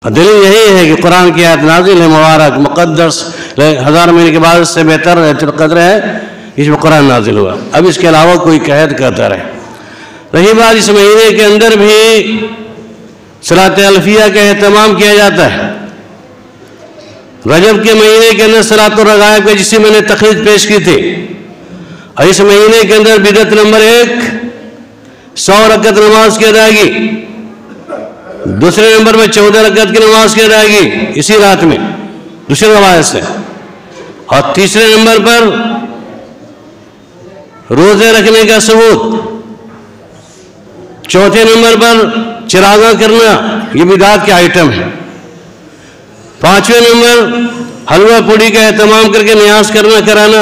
دلیل یہی ہے کہ قرآن کی آیت نازل ہے مبارک مقدس 1000 مہینے کے بعد اس سے بہتر لیلۃ القدر ہے، اس میں قرآن نازل ہوا. اب اس کے علاوہ کوئی قید کرتا رہے. رہی بات اس مہینے کے اندر بھی صلاۃ الفیہ کا اہتمام کیا جاتا ہے. رجب کے مہینے کے اندر صلاۃ الرغائب کا جسے میں نے تقریر پیش کی تھی، اور اس مہینے کے اندر بدعت نمبر 1 100 رکعت نماز کی ادائیگی، دوسرے نمبر میں 14 رکعت کی نماز کی ادائیگی اسی رات میں دوسری روایت سے، اور تیسرے نمبر پر روزے رکھنے کا ثبوت، چوتھے نمبر پر چراغاں کرنا یہ بدعت کے آئٹم ہے، پانچویں نمبر حلوہ پوڑی کا اہتمام کر کے نیاز کرانا.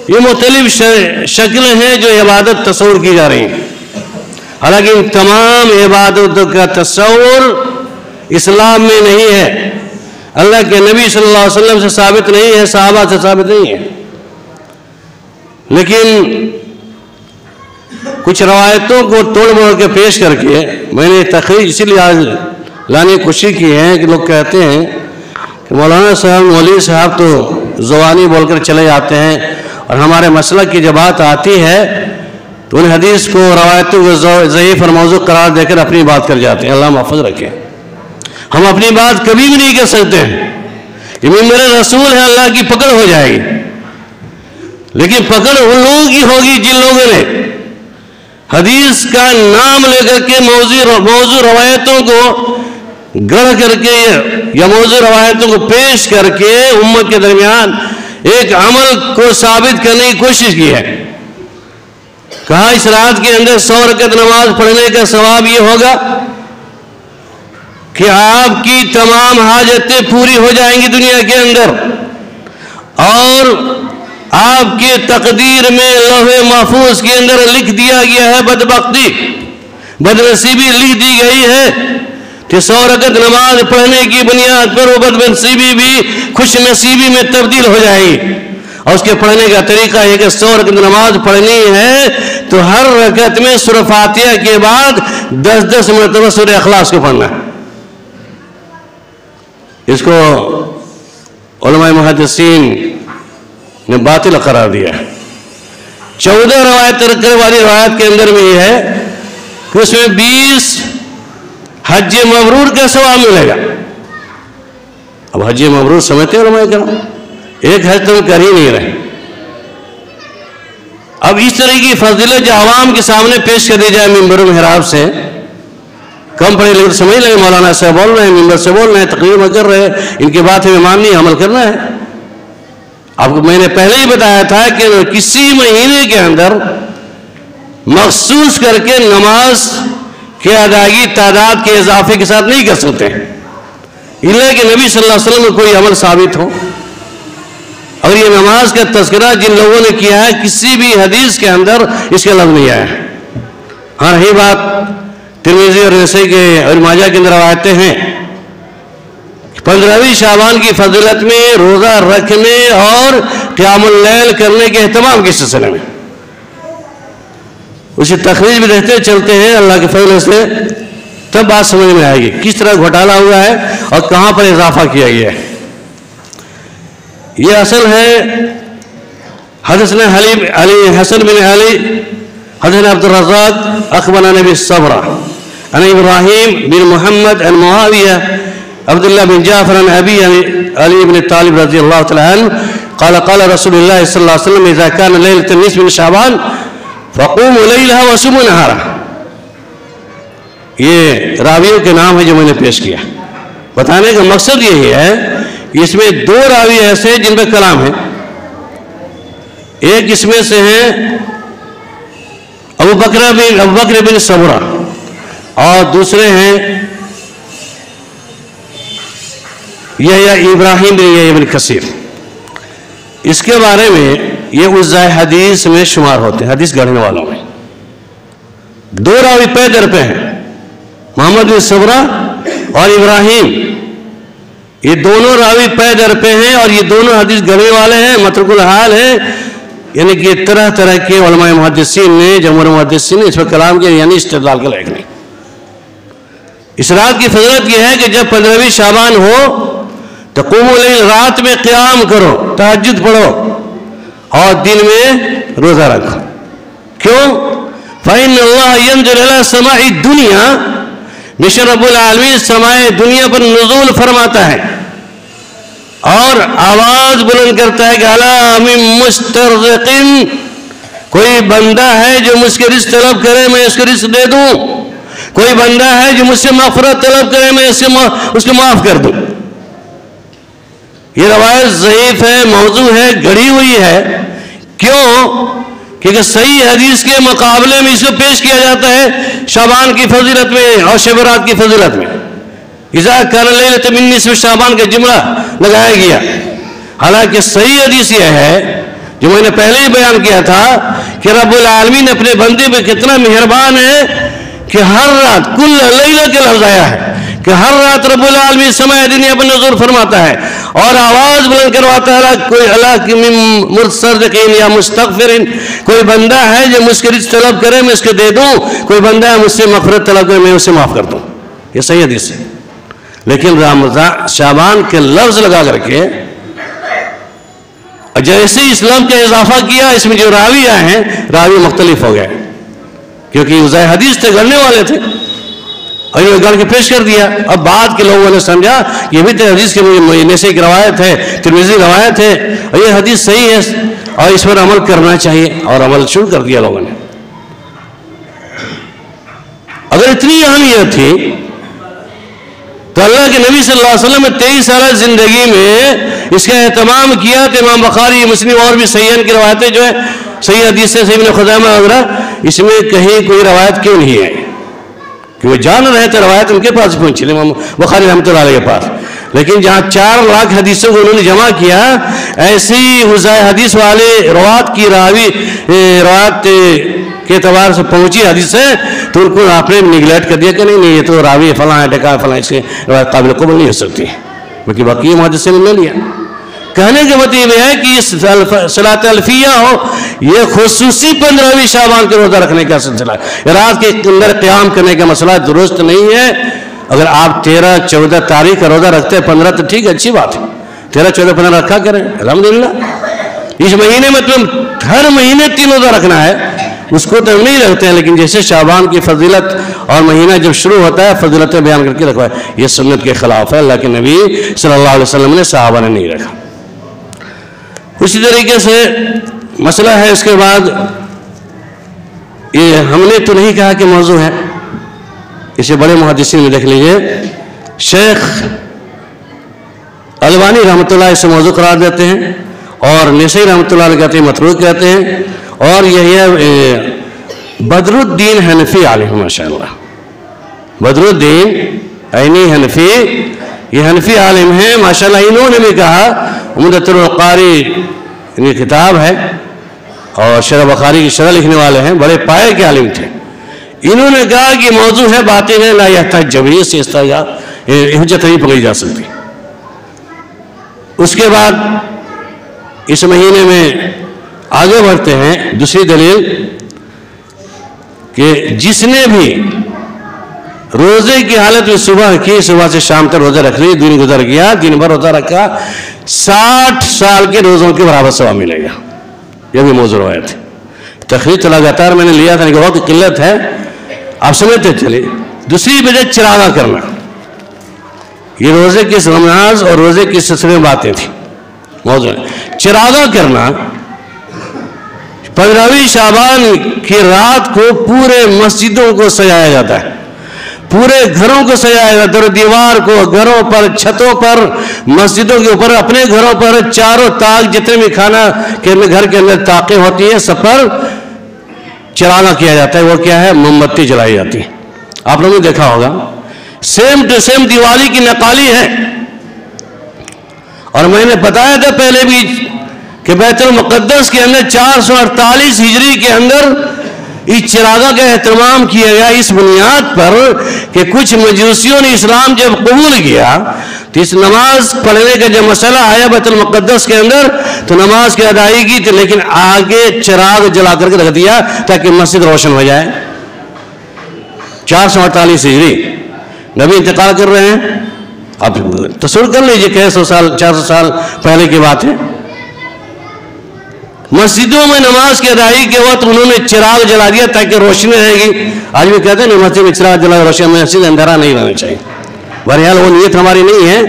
یہ مختلف شکلیں ہیں جو عبادت تصور کی جا رہی ہیں. حالانکہ ان تمام عبادتوں کا تصور اسلام میں نہیں ہے، اللہ کے نبی صلی اللہ علیہ وسلم سے ثابت نہیں ہے، صحابہ سے ثابت نہیں ہے. لیکن کچھ روایتوں کو توڑ موڑ کے پیش کر کے میں نے تقریر اسی لیے آج لانے کی کوشش کی ہے کہ لوگ کہتے ہیں کہ مولانا صاحب مولوی صاحب تو زبانی بول کر چلے جاتے ہیں، اور ہمارے مسلک کی جب بات آتی ہے تو ان حدیث کو روایتوں کو ضعیف اور موضوع قرار دے کر اپنی بات کر جاتے ہیں. اللہ محفوظ رکھے. ہم اپنی بات کبھی بھی نہیں کر سکتے ہیں کہ میرے رسول ہے، اللہ کی پکڑ ہو جائے گی. لیکن پکڑ ان لوگوں کی ہوگی جن لوگوں نے حدیث کا نام لے کر کے موضوع روایتوں کو گڑھ کر کے یا موضوع روایتوں کو پیش کر کے امت کے درمیان ایک عمل کو ثابت کرنے کی کوشش کی ہے. کہا اس رات کے اندر 100 رکعت نماز پڑھنے کا ثواب یہ ہوگا کہ آپ کی تمام حاجتیں پوری ہو جائیں گی دنیا کے اندر، اور آپ کی تقدیر میں لوح محفوظ کے اندر لکھ دیا گیا ہے بدبختی، بدنصیبی لکھ دی گئی ہے کہ 100 رکعت نماز پڑھنے کی بنیاد پر وہ بدنصیبی بھی خوش نصیبی میں تبدیل ہو جائے گی. اور اس کے پڑھنے کا طریقہ ہے کہ 100 رکعت نماز پڑھنی ہے تو ہر رکعت میں سورہ فاتحہ کے بعد 10 مرتبہ سورہ اخلاص کو پڑھنا ہے. اس کو علماء محدثین نے باطل قرار دیا ہے. 14 روایت رکھنے والی روایت کے اندر میں یہ ہے کہ اس میں 20 حج مبرور کا ثواب ملے گا. اب حج مبرور سمجھتے ہیں علماء کرام، ایک حج تو کر ہی نہیں رہے. اب اس طرح کی فضیلت جو عوام کے سامنے پیش کر دی جائے ممبر و محراب سے، کم پڑھے لیکن سمجھ لیں مولانا صاحب بول رہے ہیں، ممبر سے بول رہے ہیں، تقریر میں کر رہے ہیں، ان کی بات ہمیں ماننی ہے، عمل کرنا ہے. آپ کو میں نے پہلے ہی بتایا تھا کہ کسی مہینے کے اندر مخصوص کر کے نماز کی ادائیگی تعداد کے اضافے کے ساتھ نہیں کر سکتے الا کہ نبی صلی اللہ علیہ وسلم میں کوئی عمل ثابت ہو. اور یہ نماز کا تذکرہ جن لوگوں نے کیا ہے کسی بھی حدیث کے اندر اس کا لفظ نہیں آیا ہے. ہاں رہی بات ترمذی اور نسائی کے اور ماجہ کے اندر روایتیں ہیں 15ویں شعبان کی فضیلت میں روزہ رکھنے اور قیام اللیل کرنے کے اہتمام کے سلسلے میں اسی تخریج بھی رہتے چلتے ہیں اللہ کے فضل سے، تب بات سمجھ میں آئے گی کس طرح گھوٹالہ ہوا ہے اور کہاں پر اضافہ کیا گیا ہے. یہ اصل ہے. حدثنا علی حسن بن علی حدثنا عبد الرزاق اخبرنا نبی الصبرہ عن ابراہیم بن محمد عن معاویہ عبداللہ بن جعفر عن ابی علی بن طالب رضی اللہ تعالی عنہ قال قال رسول اللہ صلی اللہ علیہ وسلم اذا كان ليلة النصف من شعبان فقوموا ليلها وصوموا نهارها. یہ راویوں کے نام ہے جو میں نے پیش کیا. بتانے کا مقصد یہی ہے اس میں 2 راوی ایسے ہیں جن پہ کلام ہے. ایک اس میں سے ہیں ابو بکر بن صبرہ اور دوسرے ہیں یہ ابراہیم بن کثیر. اس کے بارے میں یہ عزائے حدیث میں شمار ہوتے ہیں، حدیث گڑھنے والوں میں. 2 راوی پے در پہ ہیں، محمد بن صبرہ اور ابراہیم. یہ دونوں راوی پے در پہ ہیں اور یہ دونوں حدیث گڑھنے والے ہیں، متروک الحال ہیں. یعنی کہ طرح طرح کے علماء محدثین نے جمہور محدثین نے اس پر کلام کیا، یعنی استدلال کا لائق نہیں. اس رات کی فضیلت یہ ہے کہ جب 15ویں شعبان ہو تو قوم اللیل، رات میں قیام کرو، تہجد پڑھو اور دن میں روزہ رکھو. کیوں؟ فَإِنَّ اللَّهَ يَنزِلُ إِلَى سَمَاءِ الدُّنْيَا، بے شک رب العالمین سمائے دنیا پر نزول فرماتا ہے اور آواز بلند کرتا ہے کہ اَلَا مِن مُسْتَرْزِقٍ، کوئی بندہ ہے جو مجھ سے رزق طلب کرے میں اس کو رزق دے دوں، کوئی بندہ ہے جو مجھ سے مغفرت طلب کرے میں اس کو معاف کر دوں. یہ روایت ضعیف ہے، موضوع ہے، گڑھی ہوئی ہے. کیوں؟ کیونکہ صحیح حدیث کے مقابلے میں اس کو پیش کیا جاتا ہے شعبان کی فضیلت میں اور شب رات کی فضیلت میں. اذا کان لیلۃ من نصف شعبان کا جملہ لگایا گیا. حالانکہ صحیح حدیث یہ ہے جو میں نے پہلے ہی بیان کیا تھا کہ رب العالمین اپنے بندے پہ کتنا مہربان ہے کہ ہر رات کل لیلہ کے لفظ آیا ہے کہ ہر رات رب العالمین سمائے دنیا پر نزول فرماتا ہے اور آواز بلند کرواتا ہے کوئی اللہ کی مرصدقین یا مستغفرین، کوئی بندہ ہے جو مجھ سے رزق طلب کرے میں اس کو دے دوں، کوئی بندہ ہے مجھ سے مغفرت طلب کرے میں اسے معاف کر دوں. یہ صحیح حدیث ہے. لیکن رمضان شعبان کے لفظ لگا کر کے جیسے اسلام کا اضافہ کیا، اس میں جو راوی آئے ہیں راوی مختلف ہو گئے کیونکہ یہ حدیث تھے، گڑنے والے تھے اور یہ گڑھ کے پیش کر دیا. اب بعد کے لوگوں نے سمجھا یہ بھی تو حدیث کے نشے کی روایت ہے، ترمذی روایت ہے اور یہ حدیث صحیح ہے اور اس پر عمل کرنا چاہیے اور عمل شروع کر دیا لوگوں نے. اگر اتنی اہمیت تھی تو اللہ کے نبی صلی اللہ علیہ وسلم نے 23 سالہ زندگی میں اس کا اہتمام کیا. تو امام بخاری، مسلم اور بھی صحیحین کی روایتیں جو ہے صحیح حدیث سے، صحیح ابن خزیمہ وغیرہ، اس میں کہیں کوئی روایت کیوں نہیں ہے کہ وہ جان رہے تھے روایت ان کے پاس پہنچی امام بخاری رحمۃ اللہ علیہ کے پاس. لیکن جہاں 4 لاکھ حدیثوں کو انہوں نے جمع کیا، ایسی حدیث والے روایت کی روایت کے اعتبار سے پہنچی حدیث ہے تو ان کو آپ نے نگلیکٹ کر دیا کہ نہیں یہ تو راوی فلاں ہے، ڈکا فلاں، اس کی روایت قابل قبول نہیں ہو سکتی، بلکہ باقی محدثین نے لے لیا. کہنے کا مطلب یہ ہے کہ صلاۃ الفیہ ہو یہ خصوصی 15ویں شعبان کے روزہ رکھنے کا سلسلہ ہے. رات کے اندر قیام کرنے کا مسئلہ درست نہیں ہے. اگر آپ 13 14 تاریخ کا روزہ رکھتے ہیں 15 تو ٹھیک ہے، اچھی بات ہے، 13 14 15 رکھا کریں الحمدللہ. اس مہینے میں تو ہر مہینے 3 روزہ رکھنا ہے، اس کو تو ہم نہیں رکھتے ہیں، لیکن جیسے شعبان کی فضیلت اور مہینہ جب شروع ہوتا ہے فضیلتیں بیان کر کے رکھا ہے. یہ سنت کے خلاف ہے، اللہ کے نبی صلی اللہ علیہ وسلم نے، صحابہ نے نہیں رکھا. اسی طریقے سے مسئلہ ہے اس کے بعد یہ ہم نے تو نہیں کہا کہ موضوع ہے، اسے بڑے محدثین میں دیکھ لیجئے. شیخ البانی رحمۃ اللہ اسے موضوع قرار دیتے ہیں اور نسائی رحمۃ اللہ علیہ کہتے ہیں متروک کہتے ہیں. اور یہ بدر الدین حنفی علیہ ماشاء اللہ، بدر الدین عینی حنفی، یہ حنفی عالم ہیں ماشاء اللہ. انہوں نے بھی کہا، عمدۃ القاری ان کی کتاب ہے اور شرح بخاری کی شرح لکھنے والے ہیں، بڑے پائے کے عالم تھے. انہوں نے کہا کہ موضوع ہے باطل ہے، لا یحتج به، سے اس طرح حجت نہیں پکڑی جا سکتی. اس کے بعد اس مہینے میں آگے بڑھتے ہیں. دوسری دلیل کہ جس نے بھی روزے کی حالت میں صبح کی، صبح سے شام تک روزہ رکھ لی، دن گزر گیا، دن بھر روزہ رکھا، 60 سال کے روزوں کے برابر ثواب ملے گا. یہ بھی موضوع روایت ہے. تخریج تو لگاتار میں نے لیا تھا لیکن وقت قلت ہے، آپ سمجھتے چلے. دوسری وجہ چراغا کرنا، یہ روزے کی نماز اور روزے کی سلسلے میں باتیں تھیں. موضوع چراغا کرنا، 15ویں شعبان کی رات کو پورے مسجدوں کو سجایا جاتا ہے، پورے گھروں کو سجایا جاتا ہے، در دیوار کو، گھروں پر، چھتوں پر، مسجدوں کے اوپر، اپنے گھروں پر، چاروں طاق جتنے بھی کھانا کے گھر کے اندر طاقیں ہوتی ہیں سب پر چراغا کیا جاتا ہے. وہ کیا ہے؟ موم بتی جلائی جاتی ہے. آپ لوگوں نے دیکھا ہوگا سیم ٹو سیم دیوالی کی نقالی ہے. اور میں نے بتایا تھا پہلے بھی کہ بیت المقدس کے اندر 448 ہجری کے اندر اس چراغا کا اہتمام کیا گیا اس بنیاد پر کہ کچھ مجوسیوں نے اسلام جب قبول کیا تو اس نماز پڑھنے کا جب مسئلہ آیا بیت المقدس کے اندر تو نماز کی ادائیگی تھی، لیکن آگے چراغ جلا کر کے رکھ دیا تاکہ مسجد روشن ہو جائے. 448 ہجری نبی انتقال کر رہے ہیں. اب تصور کر لیجئے کہ 100 سال 400 سال پہلے کی بات ہے. مسجدوں میں نماز کی ادائیگی کے وقت انہوں نے چراغ جلا دیا تاکہ روشنی رہے گی. آج بھی کہتے ہیں نا مسجد میں چراغ جلا روشنی، مسجد اندھیرا نہیں رہنا چاہیے. بہرحال وہ نیت ہماری نہیں ہے.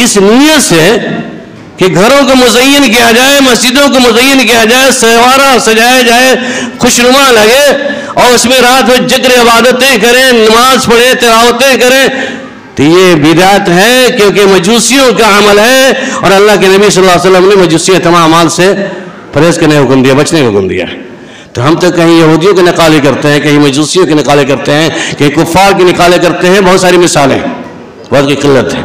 اس نیت سے کہ گھروں کو مزین کیا جائے، مسجدوں کو مزین کیا جائے، سنوارا سجایا جائے، خوشنما لگے، اور اس میں رات میں ذکر عبادتیں کریں، نماز پڑھیں، تلاوتیں کریں، تو یہ بدعت ہے، کیونکہ مجوسیوں کا عمل ہے. اور اللہ کے نبی صلی اللہ علیہ وسلم نے مجوسی تمام اعمال سے پرہیز کرنے کا حکم دیا، بچنے کا حکم دیا. تو ہم تو کہیں یہودیوں کی نقالیں کرتے ہیں، کہیں مجوسیوں کی نقالیں کرتے ہیں، کہیں کفار کی نقالیں کرتے ہیں. بہت ساری مثالیں، بہت کی قلت ہے.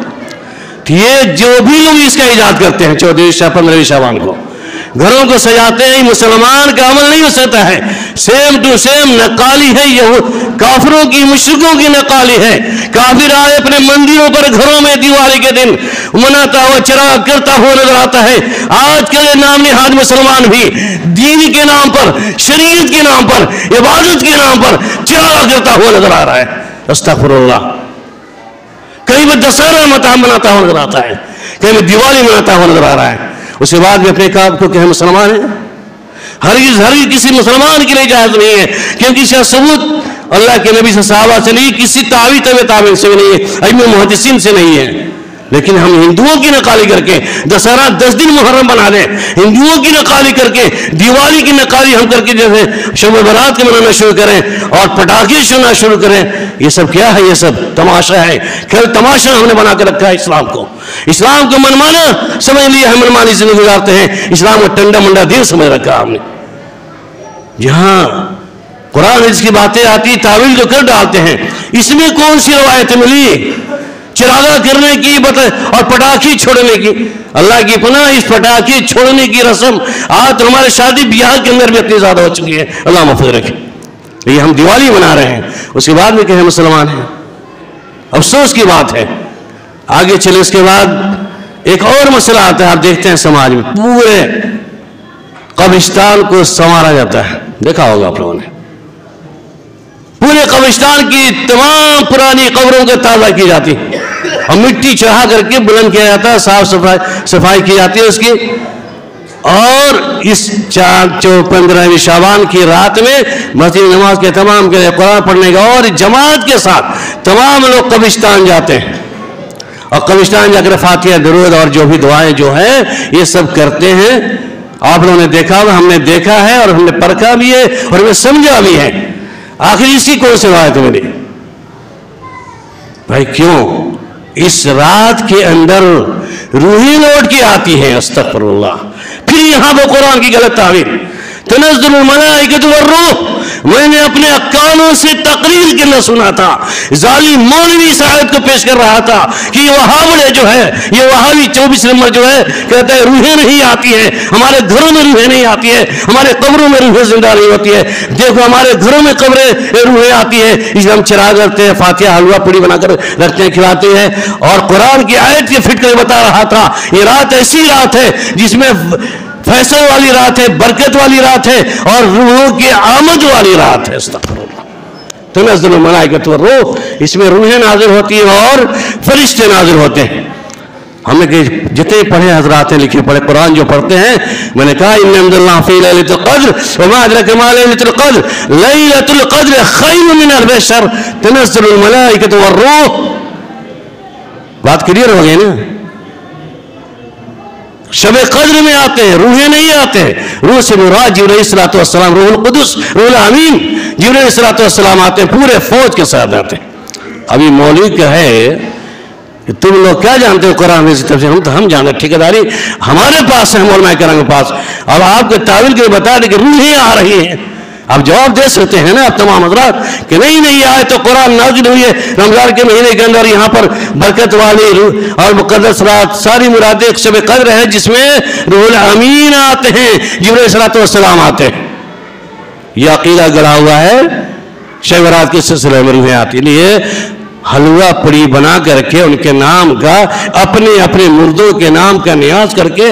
یہ جو بھی لوگ اس کا ایجاد کرتے ہیں 14 15 شعبان کو گھروں کو سجاتے ہیں، مسلمان کا عمل نہیں ہو سکتا ہے. سیم ٹو سیم نقالی ہے، یہ کافروں کی مشرکوں کی نقالی ہے. کافر آئے اپنے مندروں پر گھروں میں دیوالی کے دن مناتا ہوا چراغ کرتا ہوا نظر آتا ہے. آج کل نام نہاد مسلمان بھی دین کے نام پر، شریعت کے نام پر، عبادت کے نام پر چراغ کرتا ہوا نظر آ رہا ہے. استغفر اللہ. کہیں وہ دسہرہ مناتا ہوا نظر آتا ہے، کہیں وہ دیوالی مناتا ہوا نظر آ رہا ہے. اس کے بعد بھی اپنے کام کو کہ ہم مسلمان ہیں. ہرگز کسی مسلمان کے لیے جائز نہیں ہے، کیونکہ اس کا ثبوت اللہ کے نبی سے، صحابہ سے نہیں، کسی تابعین سے بھی نہیں ہے، ائمہ محدثین سے نہیں ہے. لیکن ہم ہندوؤں کی نقالی کر کے دسہرہ 10 دن محرم بنا دیں، ہندوؤں کی نقالی کر کے دیوالی کی نقالی ہم کر کے جیسے شب برات کے منانا شروع کریں اور پٹاخے چھوڑنا شروع کریں. یہ سب کیا ہے؟ یہ سب تماشا ہے، کھیل تماشا ہم نے بنا کے رکھا ہے اسلام کو. اسلام کو منمانا سمجھ لیا، ہم منمانی زندگی گزارتے ہیں. اسلام کو ٹنڈا منڈا دین سمجھ رکھا ہم نے. جہاں قرآن اس کی باتیں آتی تعویل جو کر ڈالتے ہیں. اس میں کون سی روایت ملی چراغا کرنے کی اور پٹاخی چھوڑنے کی؟ اللہ کی پناہ، اس پٹاخی چھوڑنے کی رسم آج تو ہمارے شادی بیاہ کے اندر بھی اتنی زیادہ ہو چکی ہے. اللہ محفوظ رکھے. یہ ہم دیوالی منا رہے ہیں، اس کے بعد میں کہ ہم مسلمان ہیں. افسوس کی بات ہے. آگے چلے اس کے بعد ایک اور مسئلہ آتا ہے. آپ دیکھتے ہیں سماج میں پورے قبرستان کو سنوارا جاتا ہے. دیکھا ہوگا آپ لوگوں نے، پورے قبرستان کی تمام پرانی قبروں کو تازہ کی جاتی اور مٹی چڑھا کر کے بلند کیا جاتا ہے، صاف صفائی کی جاتی ہے اس کی. اور اس 15 شعبان کی رات میں مسجد نماز کے تمام کے قرآن پڑھنے کا، اور جماعت کے ساتھ تمام لوگ قبرستان جاتے ہیں اور قبرستان جا کر فاتحہ درود اور جو بھی دعائیں جو ہیں یہ سب کرتے ہیں. آپ لوگوں نے دیکھا ہوگا، ہم نے دیکھا ہے اور ہم نے پرکھا بھی ہے اور ہمیں سمجھا بھی ہے. آخر اس کی کون سی روایت ملی؟ بھائی کیوں اس رات کے اندر روحیں لوٹ کے آتی ہیں. استغفر اللہ. پھر یہاں وہ قرآن کی غلط تعبیر، تنزل الملائکۃ والروح. میں نے اپنے کانوں سے تقریر کرنا سنا تھا، ظالم مولوی صاحب کو پیش کر رہا تھا کہ یہ وہابڑے جو ہے، یہ وہابی 24 نمبر جو ہے کہتا ہے روحیں نہیں آتی ہیں، ہمارے گھروں میں روحیں نہیں آتی ہے، ہمارے قبروں میں روحیں زندہ نہیں ہوتی ہے. دیکھو ہمارے گھروں میں قبریں روحیں آتی ہے، اس لیے ہم چراغ کرتے ہیں، فاتحہ حلوہ پوڑی بنا کر رکھتے ہیں، کھلاتے ہیں. اور قرآن کی آیت کے فٹ کر بتا رہا تھا یہ رات ایسی رات ہے جس میں فیصل والی رات ہے، برکت والی رات ہے اور روحوں کی آمد والی رات ہے. استغفر اللہ. تنزل الملائکۃ والروح. اس میں روحیں نازل ہوتی ہیں اور فرشتے نازل ہوتے ہیں. ہم نے جتنے پڑھے حضرات ہیں لکھے پڑھے قرآن جو پڑھتے ہیں، میں نے کہا ان انزلناہ فی لیلۃ القدر وما ادراک ما لیلۃ القدر لیلۃ القدر خیر من الف شہر تنزل الملائکۃ والروح. بات کلیئر ہو گئی نا؟ شب قدر میں آتے ہیں، روحیں نہیں آتے ہیں. روح سے مراد جبرائیل الصلوۃ والسلام، روح القدس، روح الامین جبرائیل الصلوۃ والسلام آتے ہیں، پورے فوج کے ساتھ آتے ہیں. ابھی مولوی کا ہے کہ تم لوگ کیا جانتے ہو قرآن میں سے تفسیر؟ ہم جانتے ہیں، ٹھیکیداری ہمارے پاس ہے، علماء کرام کے پاس. اب آپ کے تعویل کے بتا دیں کہ روحیں آ رہی ہیں. آپ جواب دے سکتے ہیں نا آپ تمام حضرات کہ نہیں آئے تو قرآن نازل ہوئی ہے رمضان کے مہینے کے اندر، یہاں پر برکت والی اور مقدس رات ساری مرادیں شب قدر ہے جس میں روح الامین آتے ہیں، جبرائیل الصلوۃ والسلام آتے ہیں. یہ عقیدہ گڑا ہوا ہے شب برات کے سلسلے میں روحیں آتی. لیے حلوہ پڑی بنا کر کے ان کے نام کا، اپنے مردوں کے نام کا نیاز کر کے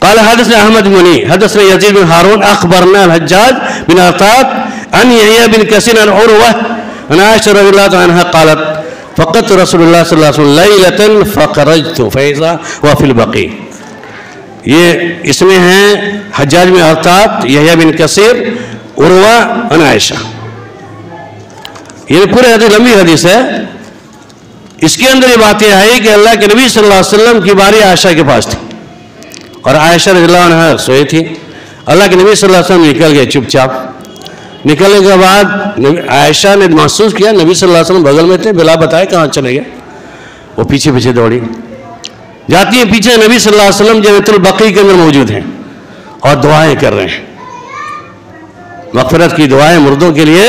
قال حدثنا احمد بن مني حدثنا يزيد بن هارون اخبرنا الحجاج بن عطاء عن يحيى بن كثير عن عروه عن عائشه رضي الله عنها قالت فقدت رسول الله صلى الله عليه وسلم ليله فخرجت فاذا وفي البقيع. یہ اس میں ہیں حجاج بن عطاء، یحییٰ بن کثیر، عروہ عن عائشہ. یہ پورے حدیث لمبی حدیث ہے. اس کے اندر یہ بات یہ آئی کہ اللہ کے نبی صلی اللہ علیہ وسلم کی باری عائشہ کے پاس تھی اور عائشہ رضی اللہ عنہ سوئی تھی. اللہ کے نبی صلی اللہ علیہ وسلم نکل گئے چپ چاپ. نکلنے کے بعد عائشہ نے محسوس کیا نبی صلی اللہ علیہ وسلم بغل میں تھے، بلا بتائے کہاں چلے گئے. وہ پیچھے پیچھے دوڑی جاتی ہیں. پیچھے نبی صلی اللہ علیہ وسلم جنت البقیع کے اندر موجود ہیں اور دعائیں کر رہے ہیں، مغفرت کی دعائیں مردوں کے لیے.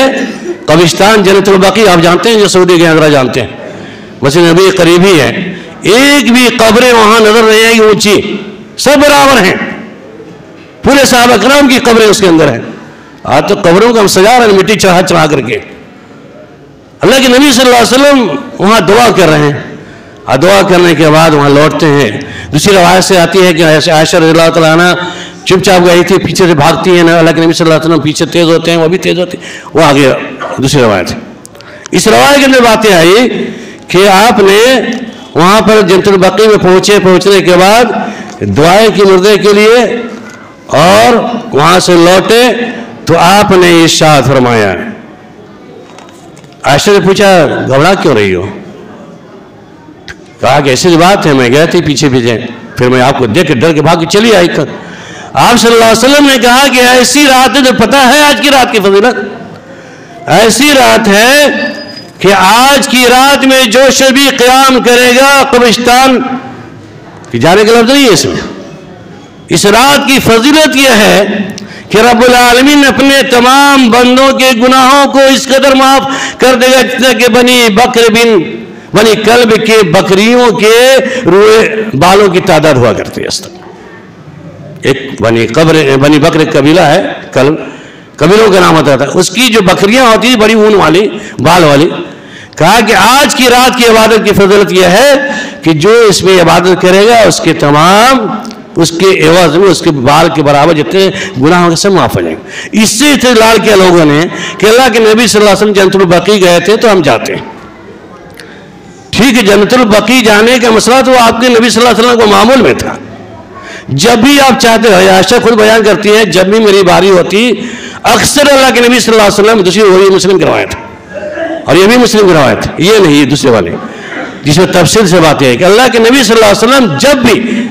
قبرستان جنت البقیع آپ جانتے ہیں، جو سعودی کے اندر جانتے ہیں، مسجد نبی قریب ہی ہے. ایک بھی قبریں وہاں نظر نہیں آئیں گی اونچی، سب برابر ہیں. پورے صحابہ کرام کی قبریں اس کے اندر ہیں. آج تو قبروں کو ہم سجا رہے ہیں مٹی چڑھا چڑھا کر کے. اللہ کے نبی صلی اللہ علیہ وسلم وہاں دعا کر رہے ہیں. دعا کرنے کے بعد وہاں لوٹتے ہیں. دوسری روایت سے آتی ہے کہ عائشہ رضی اللہ تعالیٰ عنہ چپ چاپ گئی تھی، پیچھے سے بھاگتی ہیں. اللہ کے نبی صلی اللہ علیہ وسلم پیچھے تیز ہوتے ہیں، وہ بھی تیز ہوتے ہیں. وہ آگے دوسری روایت ہے. اس روایت کے اندر باتیں آئی کہ آپ نے وہاں پر جنت البقیع میں پہنچنے کے بعد دعائیں کی مردے کے لیے اور وہاں سے لوٹے تو آپ نے ارشاد فرمایا. عائشہ نے پوچھا گھبرا کیوں رہی ہو؟ کہا کہ ایسی بات ہے میں گیا تھی پیچھے پیچھے، پھر میں آپ کو دیکھ کے ڈر کے بھاگ کے چلی آئی. آپ صلی اللہ علیہ وسلم نے کہا کہ ایسی رات ہے جو پتہ ہے آج کی رات کی فضیلت، ایسی رات ہے کہ آج کی رات میں جو شبی قیام کرے گا قبرستان کی جانے کا لفظ نہیں ہے اس میں. اس رات کی فضیلت یہ ہے کہ رب العالمین اپنے تمام بندوں کے گناہوں کو اس قدر معاف کر دے گا جتنا کہ بنی کلب کے بکریوں کے روئے بالوں کی تعداد ہوا کرتی ہے. ایک بنی بکر قبیلہ ہے، قبیلوں کا نام ہوتا تھا. اس کی جو بکریاں ہوتی بڑی اون والی بال والی. کہا کہ آج کی رات کی عبادت کی فضیلت یہ ہے کہ جو اس میں عبادت کرے گا اس کے تمام اس کے عوض میں اس کے بال کے برابر جتنے گناہ ہوں گے سب معاف ہو جائیں گے. اس سے استدلال کیا لوگوں نے کہ اللہ کے نبی صلی اللہ علیہ وسلم جنت البقیع گئے تھے تو ہم جاتے ہیں. ٹھیک ہے، جنت البقیع جانے کا مسئلہ تو آپ کے نبی صلی اللہ علیہ وسلم کو معمول میں تھا. جب بھی آپ چاہتے ہو، عائشہ خود بیان کرتی ہے جب بھی میری باری ہوتی اکثر اللہ کے نبی صلی اللہ علیہ وسلم، دوسری وہی مسلم کی روایت ہے اور یہ بھی مسلم کی روایت ہے، یہ نہیں دوسرے والے جس میں تفصیل سے بات ہے کہ اللہ کے نبی صلی اللہ علیہ وسلم جب بھی،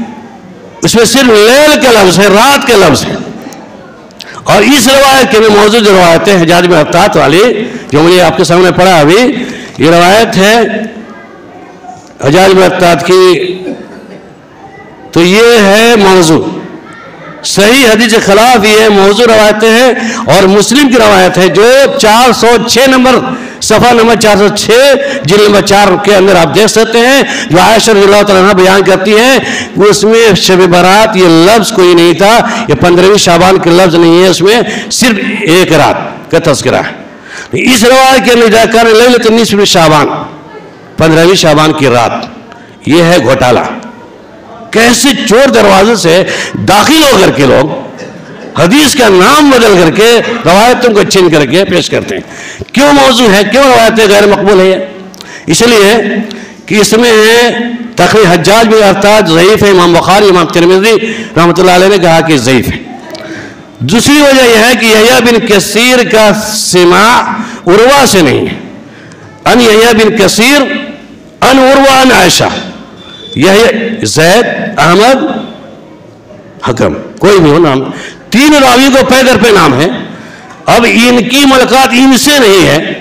اس میں صرف لیل کا لفظ ہے، رات کا لفظ ہے. اور اس روایت کے میں موجود روایت ہے حجاج بن عطاء والی جو مجھے آپ کے سامنے پڑھا ابھی، یہ روایت ہے حجاج بن عطاء کی، تو یہ ہے موضوع. صحیح حدیث کے خلاف یہ موضوع روایتیں ہیں. اور مسلم کی روایت ہے جو 406 نمبر صفحہ نمبر 406 جلد نمبر 4 کے اندر آپ دیکھ سکتے ہیں، جو عائشہ رضی اللہ تعالیٰ عنہ بیان کرتی ہیں. اس میں شب برات یہ لفظ کوئی نہیں تھا، یہ 15ویں شعبان کے لفظ نہیں ہے، اس میں صرف ایک رات کا تذکرہ ہے. اس روایت کے اندر لیلۃ النصف شعبان، 15ویں شعبان کی رات، یہ ہے گھوٹالہ. کیسے چور دروازے سے داخل ہو کر کے لوگ حدیث کا نام بدل کر کے روایتوں کو چھین کر کے پیش کرتے ہیں. کیوں موضوع ہے، کیوں روایتیں غیر مقبول ہے؟ اس لیے کہ اس میں تقریر حجاج بن عطاء ضعیف ہے. امام بخاری، امام ترمذی رحمۃ اللہ علیہ نے کہا کہ ضعیف ہے. دوسری وجہ یہ ہے کہ یحییٰ بن کثیر کا سماع عروہ سے نہیں ہے. ان یحییٰ بن کثیر ان عروہ ان عائشہ، یہ زید، احمد، حکم، کوئی بھی ہو نام، 3 راوی کو پیدر پہ نام ہے. اب ان کی ملاقات ان سے نہیں ہے،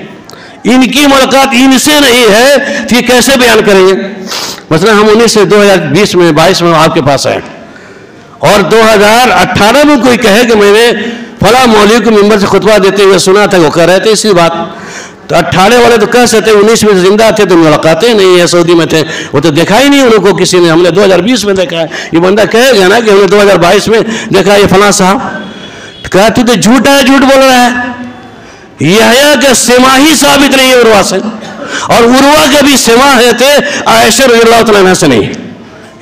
ان کی ملاقات ان سے نہیں ہے تو یہ کیسے بیان کریں گے؟ مثلا ہم 19 سے 2020 میں 22 میں آپ کے پاس آئے اور 2018 میں کوئی کہے کہ میں نے فلاں مولوی کو ممبر سے خطبہ دیتے ہوئے سنا تھا، وہ کہہ رہے تھے اسی بات، تو 18 والے تو کہہ سکتے 19 میں زندہ تھے تو ملاقاتیں نہیں ہے، سعودی میں تھے، وہ تو دیکھا ہی نہیں ان کو کسی نے، ہم نے 2020 میں دیکھا ہے. یہ بندہ کہے گا نا کہ ہم نے 2022 میں دیکھا یہ فلاں صاحب، کہا تو جھوٹا ہے، جھوٹ بول رہا ہے. یحییٰ کا سما ہی ثابت نہیں ہے عروہ سے، اور عروہ کے بھی سما ہے تھے عائشہ رضی اللہ تعالیٰ عنہا سے نہیں.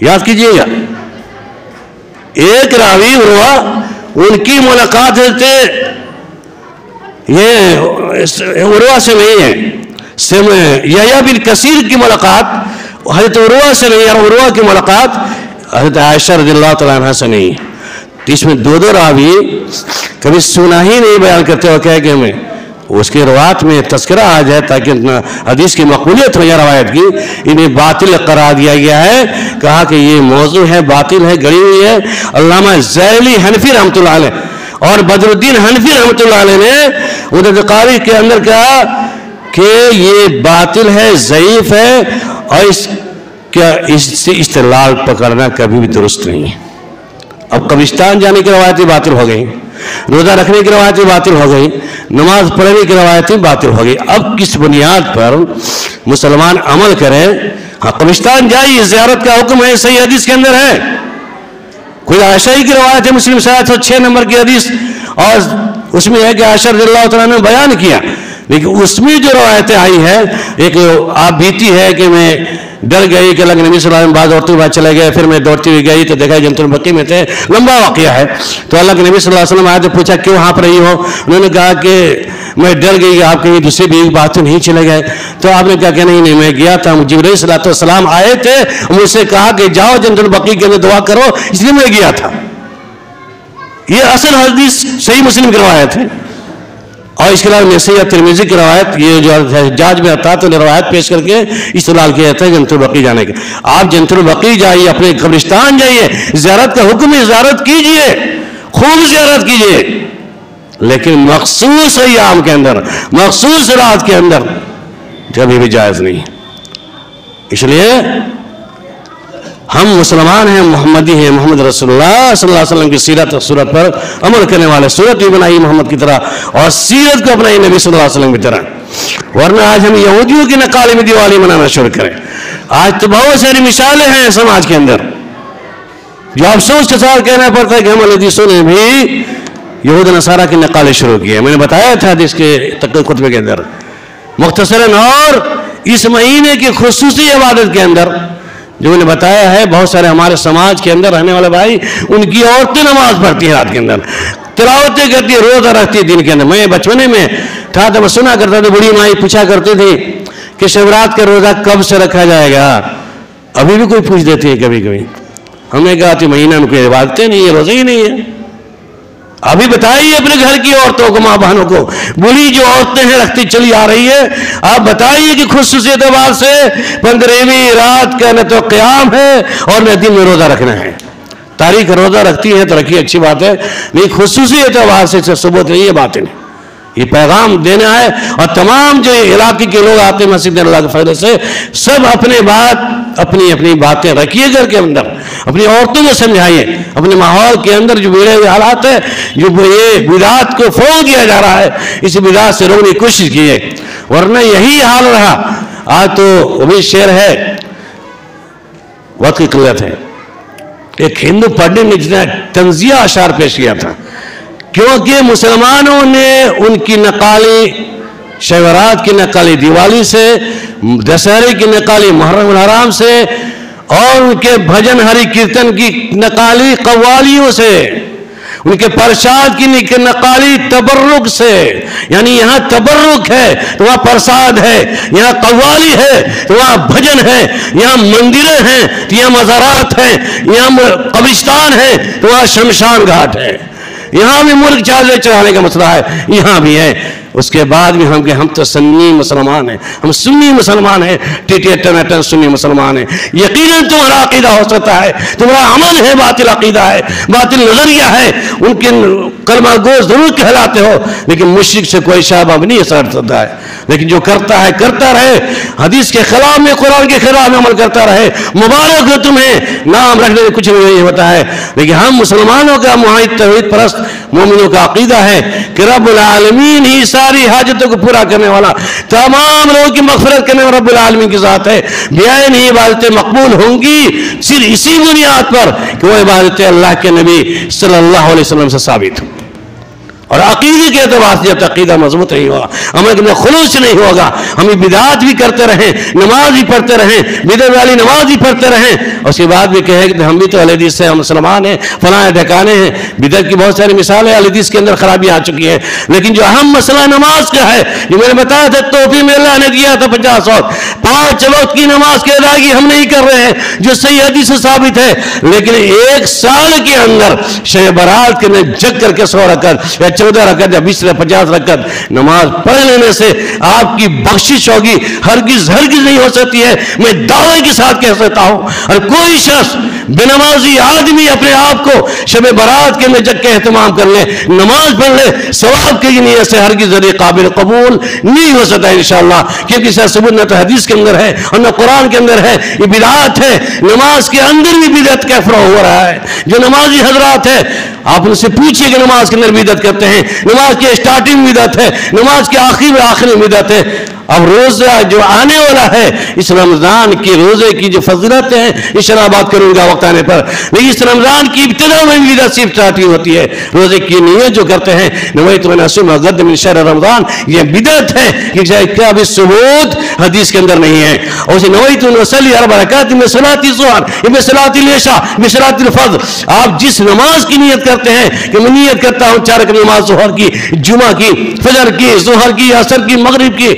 یاد کیجئے گا، ایک راوی عروہ، ان کی ملاقات تھے، یہ عروہ سے نہیں ہے. یحییٰ بن کثیر کی ملاقات حضرت عروہ سے نہیں، اور عروہ کی ملاقات حضرت عائشہ رضی اللہ تعالیٰ عنہا سے نہیں. اس میں 2 راوی کبھی سنا ہی نہیں بیان کرتے ہو، کہہ کہ ہمیں اس کی روایت میں تذکرہ آ جائے تاکہ حدیث کی مقبولیت ہو جائے روایت کی. انہیں باطل قرار دیا گیا ہے، کہا کہ یہ موضوع ہے، باطل ہے، گڑی ہوئی ہے. علامہ زیلی حنفی رحمۃ اللہ علیہ اور بدر الدین حنفی رحمۃ اللہ علیہ نے عدۃ قاری کے اندر کہا کہ یہ باطل ہے، ضعیف ہے، اور اس سے استدلال پکڑنا کبھی بھی درست نہیں ہے. اب قبرستان جانے کی روایتیں باطل ہو گئی، روزہ رکھنے کی روایتیں باطل ہو گئی، نماز پڑھنے کی روایتیں باطل ہو گئی. اب کس بنیاد پر مسلمان عمل کریں؟ ہاں قبرستان جائیے، زیارت کا حکم ہے، صحیح حدیث کے اندر ہے. کوئی عائشہ ہی کی روایت ہے، مسلم 706 نمبر کی حدیث، اور اس میں ہے کہ عائشہ رضی اللہ تعالیٰ نے بیان کیا. لیکن اس میں جو روایتیں آئی ہیں، ایک آپ بیتی ہے کہ میں ڈر گئی کہ اللہ کے نبی صلی اللہ علیہ وسلم بعض عورتوں کے بعد چلے گئے، پھر میں دوڑتی ہوئی گئی تو دیکھا جنت البقیع میں تھے. لمبا واقعہ ہے. تو اللہ کے نبی صلی اللہ علیہ وسلم آئے تو پوچھا کیوں ہانپ رہی ہو؟ انہوں نے کہا کہ میں ڈر گئی کہ آپ کہیں دوسری بیوی کی بات تو نہیں چلے گئے. تو آپ نے کہا کہ نہیں میں گیا تھا، جبرائیل صلی اللہ علیہ وسلم آئے تھے، مجھ سے کہا کہ جاؤ جنت البقیع کے اندر دعا کرو، اس لیے میں گیا تھا. یہ اصل حدیث صحیح مسلم کی روایت ہے. اور اس کے علاوہ نسائی اور ترمذی کی روایت، یہ جو حجاج میں آتا ہے تو روایت پیش کر کے استدلال کیا جاتا ہے جنت البقیع جانے کے. آپ جنت البقیع جائیے، اپنے قبرستان جائیے، زیارت کا حکم ہے، زیارت کیجئے، خوب زیارت کیجئے، لیکن مخصوص ایام کے اندر، مخصوص رات کے اندر کبھی بھی جائز نہیں. اس لیے ہم مسلمان ہیں، محمدی ہیں، محمد رسول اللہ صلی اللہ علیہ وسلم کی سیرت اور سورت پر عمل کرنے والے. سورت بھی بنائی محمد کی طرح اور سیرت کو اپنائی نبی صلی اللہ علیہ وسلم کی طرح. ورنہ آج ہم یہودیوں کی نقالی میں دیوالی منانا شروع کریں. آج تو بہت ساری مثالیں ہیں سماج کے اندر جو افسوس کے ساتھ کہنا پڑتا ہے کہ ہم حدیثوں نے بھی یہود نصارہ کی نقالیں شروع کی ہے. میں نے بتایا تھا حدیث کے خطبے کے اندر مختصراً. اور اس مہینے کی خصوصی عبادت کے اندر جو میں نے بتایا ہے، بہت سارے ہمارے سماج کے اندر رہنے والے بھائی، ان کی عورتیں نماز پڑھتی ہیں رات کے اندر، تلاوتیں کرتی ہیں، روزہ رکھتی ہے دن کے اندر. میں بچپنے میں تھا تو میں سنا کرتا تھا، بڑی مائی پوچھا کرتی تھی کہ شیورات کا روزہ کب سے رکھا جائے گا. ابھی بھی کوئی پوچھ دیتی ہے کبھی کبھی. ہم نے کہا کہ مہینہ میں کوئی عبادتیں نہیں ہے، روزے ہی نہیں ہے. ابھی بتائیے اپنے گھر کی عورتوں کو، ماں بہنوں کو، بڑی جو عورتیں ہیں رکھتی چلی آ رہی ہے، آپ بتائیے کہ خصوصی اعتبار سے 15ویں رات کا نہ تو قیام ہے اور نہ دن میں روزہ رکھنا ہے. تاریخ روزہ رکھتی ہے تو رکھیے، اچھی بات ہے، لیکن خصوصی اعتبار سے ثبوت نہیں ہے. باتیں یہ پیغام دینا ہے. اور تمام جو علاقے کے لوگ آتے ہیں مسجد اللہ کے فائدے سے، سب اپنی باتیں رکھیے گھر کے اندر، اپنی عورتوں کو سمجھائیے. اپنے ماحول کے اندر جو بگڑے ہوئے حالات ہیں، جو یہ بدعات کو فروغ دیا جا رہا ہے، اس بدعات سے روکنے کی کوشش کیے. ورنہ یہی حال رہا. آج تو وہ بھی شعر ہے، وقت کی قلت ہے. ایک ہندو پنڈت نے جتنا طنزیہ اشعار پیش کیا تھا، کیونکہ مسلمانوں نے ان کی نقالی شیورات کی نقالی دیوالی سے، دشہرے کی نقالی محرم الحرام سے، اور ان کے بھجن ہری کیرتن کی نقالی قوالیوں سے، ان کے پرشاد کی نقالی تبرک سے. یعنی یہاں تبرک ہے تو وہاں پرساد ہے، یہاں قوالی ہے تو وہاں بھجن ہے، یہاں مندریں ہیں تو یہاں مزارات ہیں، یہاں قبرستان ہے تو وہاں شمشان گھاٹ ہے. یہاں بھی ملک چادر چڑھانے کا مسئلہ ہے، یہاں بھی ہے. اس کے بعد بھی ہم تو سنی مسلمان ہیں، ہم سنی مسلمان ہیں، ٹن سنی مسلمان ہیں. یقیناً تمہارا عقیدہ ہو سکتا ہے، تمہارا عمل ہے باطل عقیدہ ہے، باطل نظریہ ہے، ان کے کلمہ گو ضرور کہلاتے ہو، لیکن مشرک سے کوئی شابہ نہیں اثر کرتا ہے. لیکن جو کرتا ہے کرتا رہے، حدیث کے خلاف میں قرآن کے خلاف میں عمل کرتا رہے، مبارک ہو تمہیں، نام رکھنے میں کچھ نہیں ہوتا ہے. لیکن ہم مسلمانوں کا معاہد توحید پرست مومنوں کا عقیدہ ہے کہ رب العالمین ہی ساری حاجتوں کو پورا کرنے والا، تمام لوگوں کی مغفرت کرنے والا رب العالمین کی ذات ہے. بیان ہی عبادتیں مقبول ہوں گی صرف اسی بنیاد پر کہ وہ عبادتیں اللہ کے نبی صلی اللہ علیہ وسلم سے ثابت ہوں. اور عقیدے کے اعتبار سے جب عقیدہ مضبوط نہیں ہوگا، عمل میں خلوص نہیں ہوگا، ہم بدعات بھی کرتے رہیں، نماز بھی پڑھتے رہیں، بدعت والی نماز بھی پڑھتے رہیں، اس کے بعد بھی کہیں کہ ہم بھی تو اہل حدیث سے، ہم مسلمان ہیں، فلاں ٹھکانے ہیں. بدعت کی بہت ساری مثالیں اہل حدیث کے اندر خرابی آ چکی ہیں. لیکن جو اہم مسئلہ نماز کا ہے، جو میں نے بتایا تھا توفیق میں اللہ نے دیا تھا 50 وقت، 5 وقت کی نماز کی ادائیگی ہم نہیں کر رہے ہیں جو صحیح حدیث سے ثابت ہے. لیکن 1 سال کے اندر شب برات کے اندر جگ کر کے 100 رکعت یا 14 رکعت یا 20 یا 50 رکعت نماز پڑھ لینے سے آپ کی بخشش ہوگی، ہرگز نہیں ہو سکتی ہے. میں دعوے کے ساتھ کہہ سکتا ہوں، اور کوئی شخص بے نمازی آدمی اپنے آپ کو شب برات کے اندر جگ کے اہتمام کر لے، نماز پڑھ لے، ثواب کی نیت سے ہرگز قابل قبول نہیں ہو سکتا انشاءاللہ. کیونکہ اس کا ثبوت نہ تو حدیث کے اندر ہے اور نہ قرآن کے اندر ہے. یہ بدعت ہے. نماز کے اندر بھی بدعت کا فروغ ہو رہا ہے. جو نمازی حضرات ہیں آپ ان سے پوچھئے کہ نماز کے اندر بدعت کرتے ہیں، نماز کے اسٹارٹنگ میں بدعت ہے، نماز کے آخر میں بدعت ہے. اب روزہ جو آنے والا ہے، اس رمضان کی روزے کی جو فضیلت ہے انشاءاللہ بات کروں گا وقت آنے پر. لیکن اس رمضان کی ابتدا میں بدعت صرف اسٹارٹنگ ہوتی ہے. روزے کی نیت جو کرتے ہیں نویت ان اصوم غد من شہر رمضان، یہ بدعت ہے. کیا بھی ثبوت حدیث کے اندر نہیں ہے. اور اسے نویت ان اصلی 4 رکعات میں صلاۃ الظہر، میں صلاۃ العشاء، میں صلاۃ الفجر. آپ جس نماز کی نیت کرتے ہیں کہ میں نیت کرتا ہوں 4 رکعت نماز ظہر کی، جمعہ کی، فجر کی، ظہر کی، عصر کی، مغرب کی،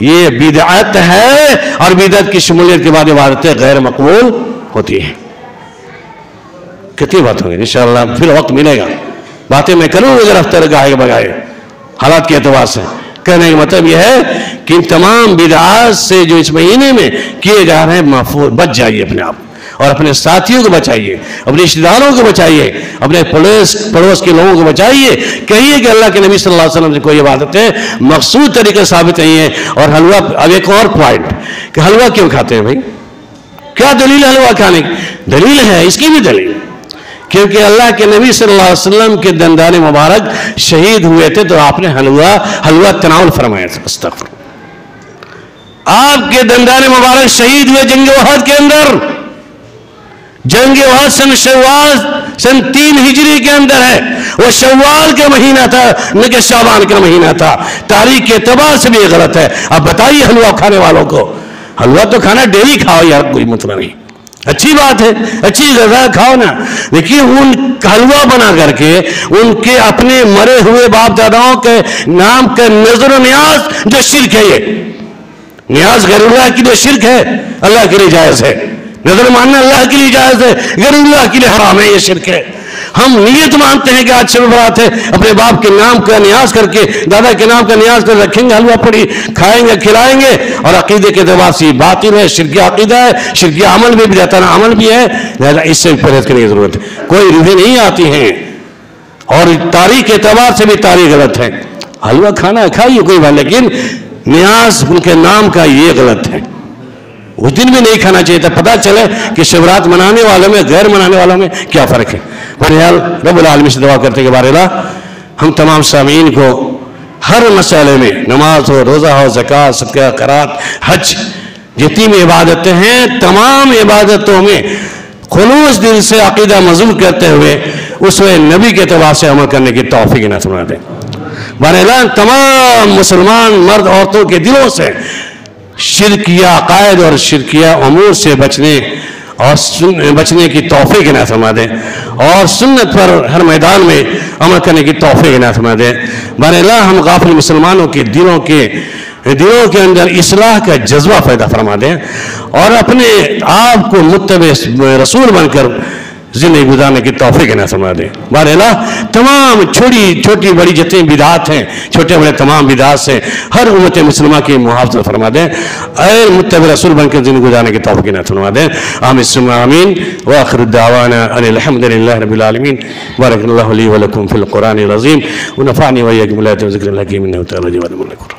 یہ بدعت ہے. اور بدعت کی شمولیت کے بعد عبادتیں غیر مقبول ہوتی ہیں. کتنی بات ہوگی انشاءاللہ، پھر وقت ملے گا. باتیں میں کروں گا اگر ہفتہ گاہے بگائے حالات کے اعتبار سے. کہنے کا مطلب یہ ہے کہ ان تمام بدعات سے جو اس مہینے میں کیے جا رہے ہیں محفوظ بچ جائیے اپنے آپ، اور اپنے ساتھیوں کو بچائیے، اپنے رشتہ داروں کو بچائیے، اپنے پڑوس کے لوگوں کو بچائیے. کہیے کہ اللہ کے نبی صلی اللہ علیہ وسلم سے کوئی عبادتیں مقصود طریقے ثابت نہیں ہے. اور حلوہ، اب ایک اور پوائنٹ کہ حلوہ کیوں کھاتے ہیں بھائی؟ کیا دلیل ہے حلوہ کھانے کی؟ دلیل ہے، اس کی بھی دلیل، کیونکہ اللہ کے نبی صلی اللہ علیہ وسلم کے دندان مبارک شہید ہوئے تھے تو آپ نے حلوہ تناول فرمایا تھا. استغفر. آپ کے دندان مبارک شہید ہوئے جنگ احد کے اندر. جنگ احد سن شوال سن 3 ہجری کے اندر ہے. وہ شوال کا مہینہ تھا نہ کہ شعبان کا مہینہ تھا. تاریخ کے اعتبار سے بھی یہ غلط ہے. اب بتائیے حلوہ کھانے والوں کو، حلوہ تو کھانا ڈیلی کھاؤ یار، کوئی مطلب نہیں، اچھی بات ہے، اچھی غذا کھاؤ نا. لیکن ان حلوہ بنا کر کے ان کے اپنے مرے ہوئے باپ داداؤں کے نام کا نظر و نیاز جو شرک ہے، یہ نیاز غیر اللہ کے لیے شرک ہے، اللہ کے لیے جائز ہے. نظر ماننا اللہ کے لیے جائز ہے، غیر اللہ کے لیے حرام ہے، یہ شرک ہے. ہم نیت مانتے ہیں کہ آج شب برات ہے، اپنے باپ کے نام کا نیاز کر کے، دادا کے نام کا نیاز کر رکھیں گے، حلوہ پڑی کھائیں گے، کھلائیں گے. اور عقیدے کے اعتبار سے باطل ہے، شرکی عقیدہ ہے، شرکی عمل میں بھی رہتا نا عمل بھی ہے. لہذا اس سے پرہیز کرنے کی ضرورت ہے. کوئی روحیں نہیں آتی ہیں، اور تاریخ کے اعتبار سے بھی تاریخ غلط ہے. حلوہ کھانا کھائیے کوئی بات، لیکن نیاز ان کے نام کا یہ غلط ہے. اس دن بھی نہیں کھانا چاہیے تھا. پتہ چلے کہ شبرات منانے والوں میں غیر منانے والوں میں کیا فرق ہے. بہرحال رب العالمین سے دعا کرتے کہ بارے اللہ ہم تمام سامعین کو ہر مسئلے میں، نماز ہو، روزہ ہو، زکوٰۃ، صدقہ، خیرات، حج، جتنی بھی عبادتیں ہیں تمام عبادتوں میں خلوص دل سے عقیدہ مضبوط کرتے ہوئے اس میں نبی کے اعتبار سے عمل کرنے کی توفیق عنایت فرما دیں. بہرحال تمام مسلمان مرد عورتوں کے دلوں سے شرکیہ عقائد اور شرکیہ امور سے بچنے کی توفیق عنایت فرما دیں، اور سنت پر ہر میدان میں عمل کرنے کی توفیق عنایت فرما دیں. بہرحال ہم غافل مسلمانوں کے دلوں کے اندر اصلاح کا جذبہ پیدا فرما دیں، اور اپنے آپ کو متبع رسول بن کر زندگی گزارنے کی توفیق عنایت فرما دے. بہرحال تمام چھوٹی بڑی جتنی بدعات ہیں، چھوٹے بڑے تمام بدعات سے ہر امت مسلمہ کی محافظت فرما دے. اے متبع رسول بن کے زندگی گزارنے کی توفیق عنایت فرما دے. آمین. وآخر الدعوانا ان الحمد للہ رب العالمین. بارک اللہ لی ولکم فی القرآن العظیم ونفعنی وإياکم بالآیات والذکر الحکیم انہ تعالی جواد ملک.